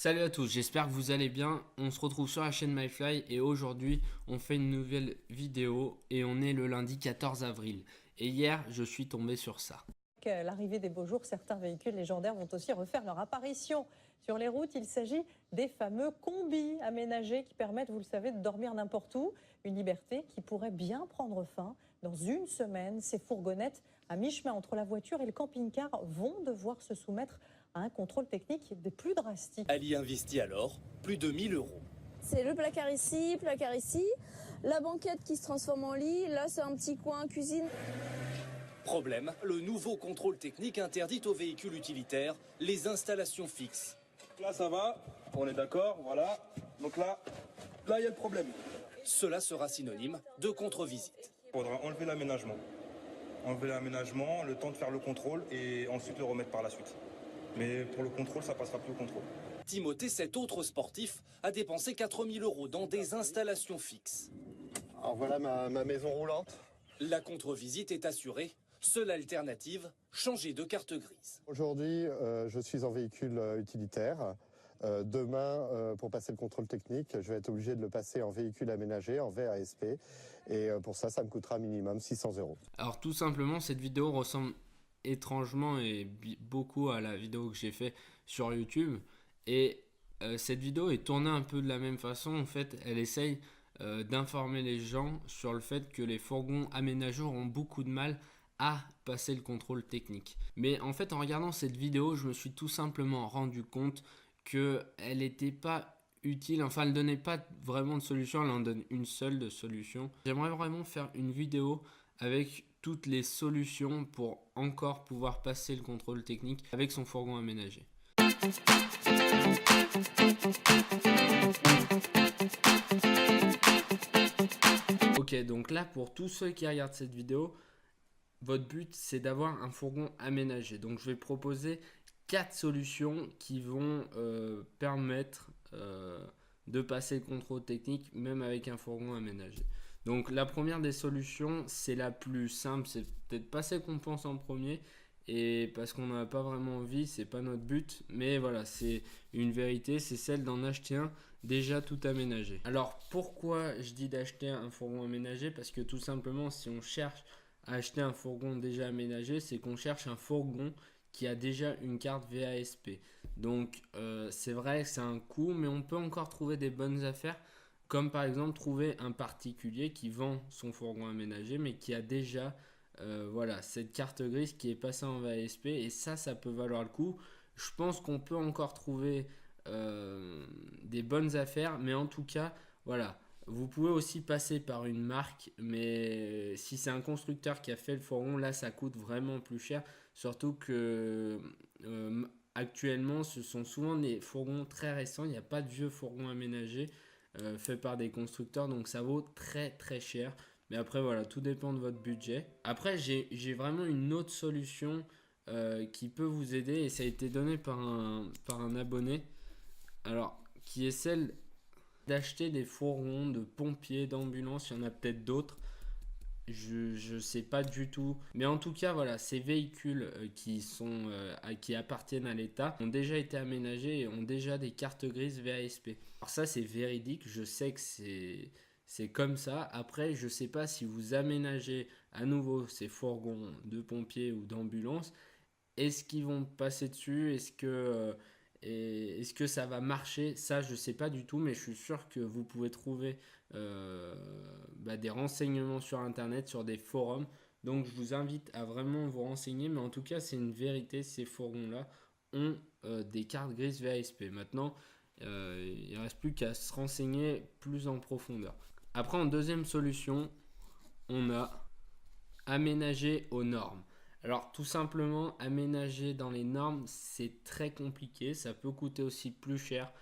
Salut à tous, j'espère que vous allez bien. On se retrouve sur la chaîne MyFly et aujourd'hui on fait une nouvelle vidéo et on est le lundi 14 avril. Et hier je suis tombé sur ça. À l'arrivée des beaux jours, certains véhicules légendaires vont aussi refaire leur apparition sur les routes. Il s'agit des fameux combis aménagés qui permettent, vous le savez, de dormir n'importe où. Une liberté qui pourrait bien prendre fin. Dans une semaine, ces fourgonnettes à mi-chemin entre la voiture et le camping-car vont devoir se soumettre à un contrôle technique des plus drastiques. Elle y investit alors plus de 1 000 €. C'est le placard ici, la banquette qui se transforme en lit, là c'est un petit coin cuisine. Problème, le nouveau contrôle technique interdit aux véhicules utilitaires les installations fixes. Là ça va, on est d'accord, voilà. Donc là il y a le problème. Cela sera synonyme de contre-visite. Il faudra enlever l'aménagement. Enlever l'aménagement, le temps de faire le contrôle et ensuite le remettre par la suite. Mais pour le contrôle, ça passera plus au contrôle. Timothée, cet autre sportif, a dépensé 4 000 € dans des installations fixes. Alors voilà ma maison roulante. La contre-visite est assurée. Seule alternative, changer de carte grise. Aujourd'hui, je suis en véhicule utilitaire. Demain, pour passer le contrôle technique, je vais être obligé de le passer en véhicule aménagé, en VASP. Et pour ça, ça me coûtera minimum 600 €. Alors tout simplement cette vidéo ressemble étrangement et beaucoup à la vidéo que j'ai fait sur YouTube. Et cette vidéo est tournée un peu de la même façon. En fait, elle essaye d'informer les gens sur le fait que les fourgons aménagés auront beaucoup de mal à passer le contrôle technique. Mais en fait, en regardant cette vidéo, je me suis tout simplement rendu compte qu'elle n'était pas utile. Enfin, elle ne donnait pas vraiment de solution. Elle en donne une seule de solution. J'aimerais vraiment faire une vidéo avec toutes les solutions pour encore pouvoir passer le contrôle technique avec son fourgon aménagé. Ok, donc là pour tous ceux qui regardent cette vidéo, votre but c'est d'avoir un fourgon aménagé. Donc je vais proposer 4 solutions qui vont permettre de passer le contrôle technique même avec un fourgon aménagé. Donc la première des solutions, c'est la plus simple, c'est peut-être pas celle qu'on pense en premier, et parce qu'on n'a pas vraiment envie, c'est pas notre but, mais voilà, c'est une vérité, c'est celle d'en acheter un déjà tout aménagé. Alors pourquoi je dis d'acheter un fourgon aménagé? Parce que tout simplement, si on cherche à acheter un fourgon déjà aménagé, c'est qu'on cherche un fourgon qui a déjà une carte VASP. Donc c'est vrai que c'est un coût, mais on peut encore trouver des bonnes affaires. Comme par exemple trouver un particulier qui vend son fourgon aménagé mais qui a déjà voilà, cette carte grise qui est passée en VASP, et ça peut valoir le coup. Je pense qu'on peut encore trouver des bonnes affaires, mais en tout cas voilà, vous pouvez aussi passer par une marque, mais si c'est un constructeur qui a fait le fourgon, là ça coûte vraiment plus cher, surtout que actuellement ce sont souvent des fourgons très récents, il n'y a pas de vieux fourgons aménagés fait par des constructeurs, donc ça vaut très très cher. Mais après voilà, tout dépend de votre budget. Après j'ai vraiment une autre solution qui peut vous aider, et ça a été donné par un abonné, alors qui est celle d'acheter des fourgons de pompiers, d'ambulance. Il y en a peut-être d'autres, je sais pas du tout, mais en tout cas voilà, ces véhicules qui appartiennent à l'État ont déjà été aménagés et ont déjà des cartes grises VASP. Alors ça c'est véridique, je sais que c'est comme ça. Après je sais pas si vous aménagez à nouveau ces fourgons de pompiers ou d'ambulance, est-ce qu'ils vont passer dessus, est-ce que ça va marcher? Ça je sais pas du tout, mais je suis sûr que vous pouvez trouver des renseignements sur internet, sur des forums. Donc je vous invite à vraiment vous renseigner, mais en tout cas c'est une vérité, ces fourgons là ont des cartes grises VASP. Maintenant il ne reste plus qu'à se renseigner plus en profondeur. Après, en deuxième solution, on a aménager aux normes. Alors tout simplement, aménager dans les normes, c'est très compliqué, ça peut coûter aussi plus cher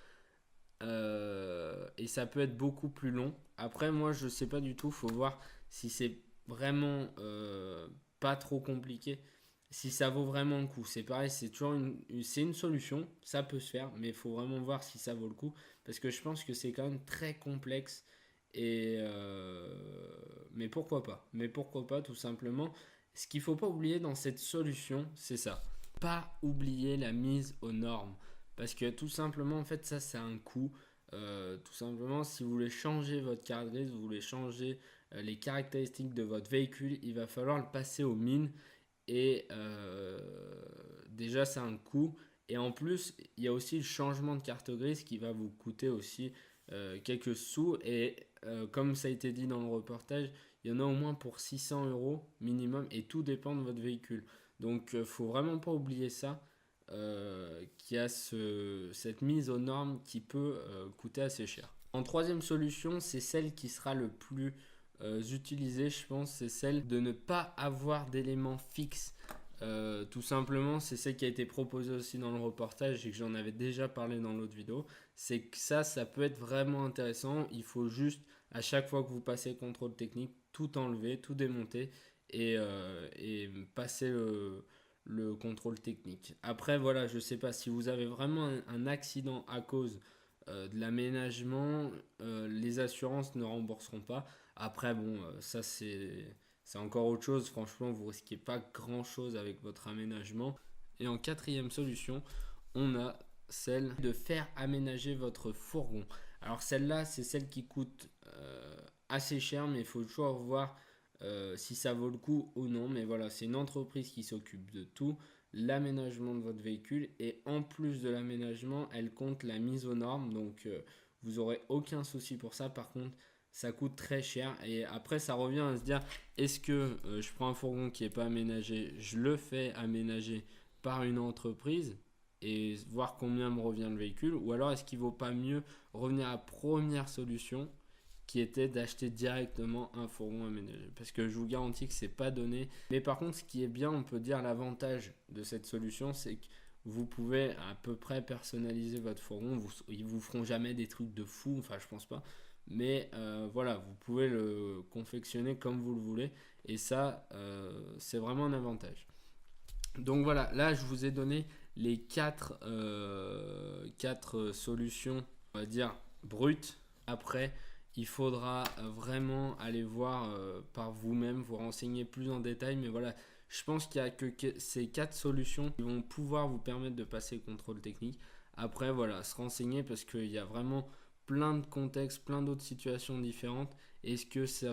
et ça peut être beaucoup plus long. Après moi je sais pas du tout, faut voir si c'est vraiment pas trop compliqué, si ça vaut vraiment le coup. C'est pareil, c'est toujours une solution, ça peut se faire, mais il faut vraiment voir si ça vaut le coup, parce que je pense que c'est quand même très complexe. Mais pourquoi pas? Mais pourquoi pas, tout simplement. Ce qu'il ne faut pas oublier dans cette solution, c'est ça. Pas oublier la mise aux normes. parce que tout simplement en fait ça c'est un coût. Tout simplement, si vous voulez changer votre carte grise, vous voulez changer les caractéristiques de votre véhicule, il va falloir le passer aux mines et déjà c'est un coût. Et en plus, il y a aussi le changement de carte grise qui va vous coûter aussi quelques sous. Et comme ça a été dit dans le reportage, il y en a au moins pour 600 € minimum et tout dépend de votre véhicule. Donc faut vraiment pas oublier ça. Qui a cette mise aux normes qui peut coûter assez cher. En troisième solution, c'est celle qui sera le plus utilisée, je pense, c'est celle de ne pas avoir d'éléments fixes. Tout simplement, c'est celle qui a été proposée aussi dans le reportage et que j'en avais déjà parlé dans l'autre vidéo. C'est que ça peut être vraiment intéressant. Il faut juste, à chaque fois que vous passez le contrôle technique, tout enlever, tout démonter et passer le contrôle technique. Après voilà, je sais pas si vous avez vraiment un accident à cause de l'aménagement, les assurances ne rembourseront pas. Après bon, ça c'est encore autre chose. Franchement, vous risquez pas grand chose avec votre aménagement. Et en quatrième solution, on a celle de faire aménager votre fourgon. Alors celle-là, c'est celle qui coûte assez cher, mais il faut toujours voir si ça vaut le coup ou non. Mais voilà, c'est une entreprise qui s'occupe de tout, l'aménagement de votre véhicule, et en plus de l'aménagement, elle compte la mise aux normes, donc vous aurez aucun souci pour ça. Par contre, ça coûte très cher, et après ça revient à se dire, est-ce que je prends un fourgon qui n'est pas aménagé, je le fais aménager par une entreprise et voir combien me revient le véhicule, ou alors est-ce qu'il vaut pas mieux revenir à la première solution qui était d'acheter directement un fourgon aménagé, parce que je vous garantis que c'est pas donné. Mais par contre, ce qui est bien, on peut dire l'avantage de cette solution, c'est que vous pouvez à peu près personnaliser votre fourgon. Ils vous feront jamais des trucs de fou, enfin je pense pas, mais voilà, vous pouvez le confectionner comme vous le voulez, et ça c'est vraiment un avantage. Donc voilà, là je vous ai donné les quatre solutions, on va dire brutes. Après, il faudra vraiment aller voir par vous-même, vous renseigner plus en détail. Mais voilà, je pense qu'il n'y a que ces 4 solutions qui vont pouvoir vous permettre de passer le contrôle technique. Après, voilà, se renseigner parce qu'il y a vraiment plein de contextes, plein d'autres situations différentes. Est-ce que ça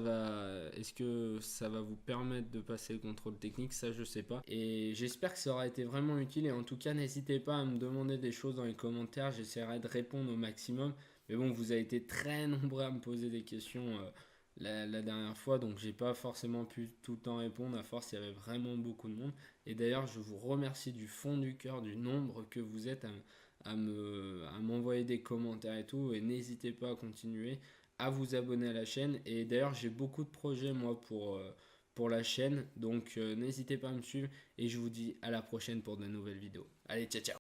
va vous permettre de passer le contrôle technique? Ça, je sais pas. Et j'espère que ça aura été vraiment utile. Et en tout cas, n'hésitez pas à me demander des choses dans les commentaires. J'essaierai de répondre au maximum. Mais bon, vous avez été très nombreux à me poser des questions la dernière fois, donc j'ai pas forcément pu tout le temps répondre. À force, il y avait vraiment beaucoup de monde. Et d'ailleurs, je vous remercie du fond du cœur du nombre que vous êtes à m'envoyer des commentaires et tout. Et n'hésitez pas à continuer à vous abonner à la chaîne. Et d'ailleurs, j'ai beaucoup de projets moi pour la chaîne, donc n'hésitez pas à me suivre. Et je vous dis à la prochaine pour de nouvelles vidéos. Allez, ciao ciao.